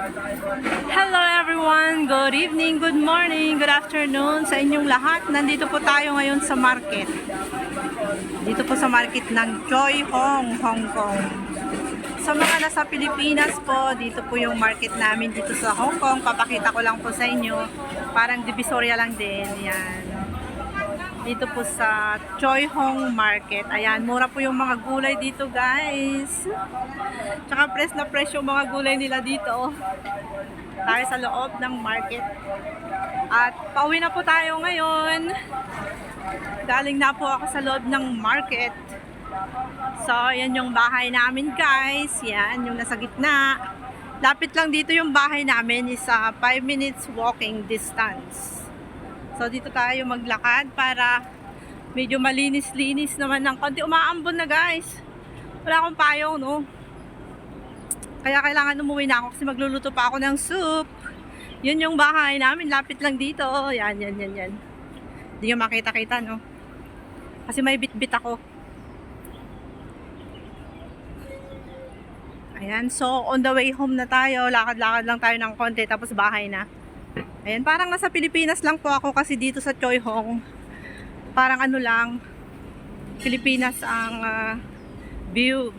Hello everyone! Good evening, good morning, good afternoon sa inyong lahat. Nandito po tayo ngayon sa market. Dito po sa market ng Choi Hong, Hong Kong. Sa mga nasa Pilipinas po, dito po yung market namin dito sa Hong Kong. Papakita ko lang po sa inyo. Parang divisoria lang din. Yan. Dito po sa Choi Hong Market. Ayan, mura po yung mga gulay dito, guys. Tsaka fresh na fresh yung mga gulay nila dito. Tayo sa loob ng market. At pauwi na po tayo ngayon. Galing na po ako sa loob ng market. So, yan yung bahay namin, guys. Yan, yung nasa gitna. Lapit lang dito yung bahay namin. Is 5 minutes walking distance. So, dito tayo maglakad para medyo malinis-linis naman ng konti. Umaambon na, guys. Wala akong payong, no? Kaya kailangan umuwi na ako kasi magluluto pa ako ng soup. Yun yung bahay namin. Lapit lang dito. Yan. Hindi nyo makita-kita, no? Kasi may bit-bit ako. Ayan. So, on the way home na tayo. Lakad-lakad lang tayo ng konti. Tapos bahay na. Ayan, parang nasa Pilipinas lang po ako kasi dito sa Choi Hong. Parang ano lang, Pilipinas ang view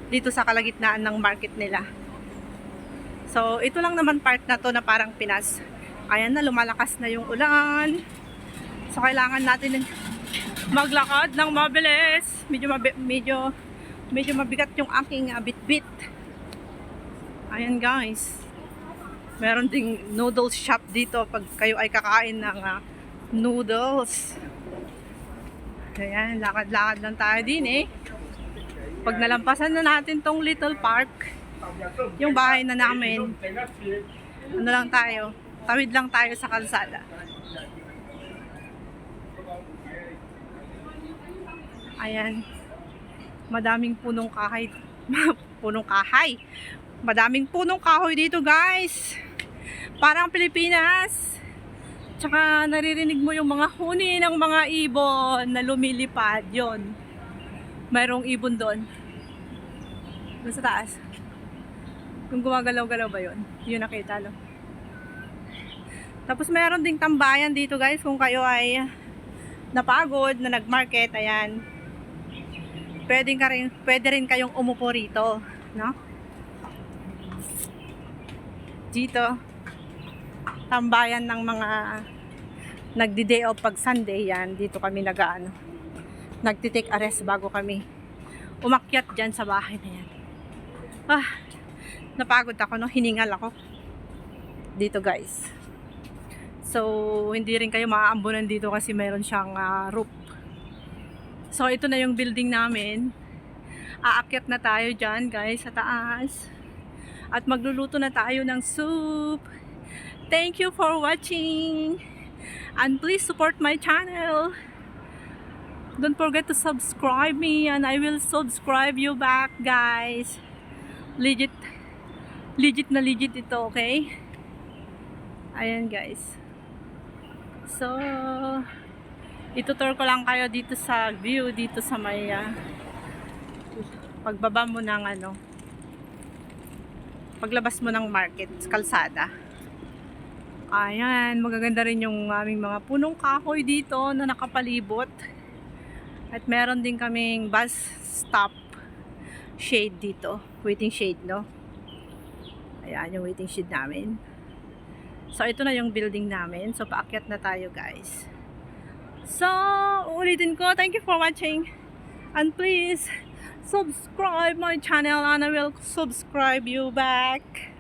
dito sa kalagitnaan ng market nila. So, ito lang naman part na to na parang Pinas. Ayan na, lumalakas na yung ulan. So, kailangan natin maglakad ng mabilis. Medyo mabigat yung aking bit-bit. Ayan, guys. Meron ding noodles shop dito pag kayo ay kakain ng noodles. Ayan, lakad-lakad lang tayo din eh. Pag nalampasan na natin tong little park, yung bahay na namin, ano lang tayo, tawid lang tayo sa kalsada. Ayan, madaming punong kahoy. Madaming punong kahoy dito, guys. Parang Pilipinas. Tsaka naririnig mo yung mga huni ng mga ibon na lumilipad. Yon. Mayroong ibon doon. Doon sa taas. Kung gumagalaw-galaw ba yun? Yun nakita, no? Tapos meron ding tambayan dito, guys. Kung kayo ay napagod na nagmarket, ayan. Pwede rin kayong umupo rito, no? Dito. Tambayan ng mga nagdi-day off pag Sunday, yan. Dito kami nagti-take a rest bago kami umakyat dyan sa bahay na yan. Napagod ako, no? Hiningal ako dito, guys. So, hindi rin kayo maaambunan dito kasi mayroon siyang roof. So, ito na yung building namin. Aakyat na tayo dyan, guys, sa taas. At magluluto na tayo ng soup. Thank you for watching. And please support my channel. Don't forget to subscribe me and I will subscribe you back, guys. Legit na legit ito, okay? Ayan, guys. So, itutur ko lang kayo dito sa view, dito sa may pagbaba mo ng paglabas mo ng market, kalsada. Ayan, magaganda rin yung aming mga punong kahoy dito na nakapalibot. At meron din kaming bus stop shade dito. Waiting shade, no? Ayan, yung waiting shade namin. So, ito na yung building namin. So, paakyat na tayo, guys. So, ulitin ko, thank you for watching. And please, subscribe my channel and I will subscribe you back.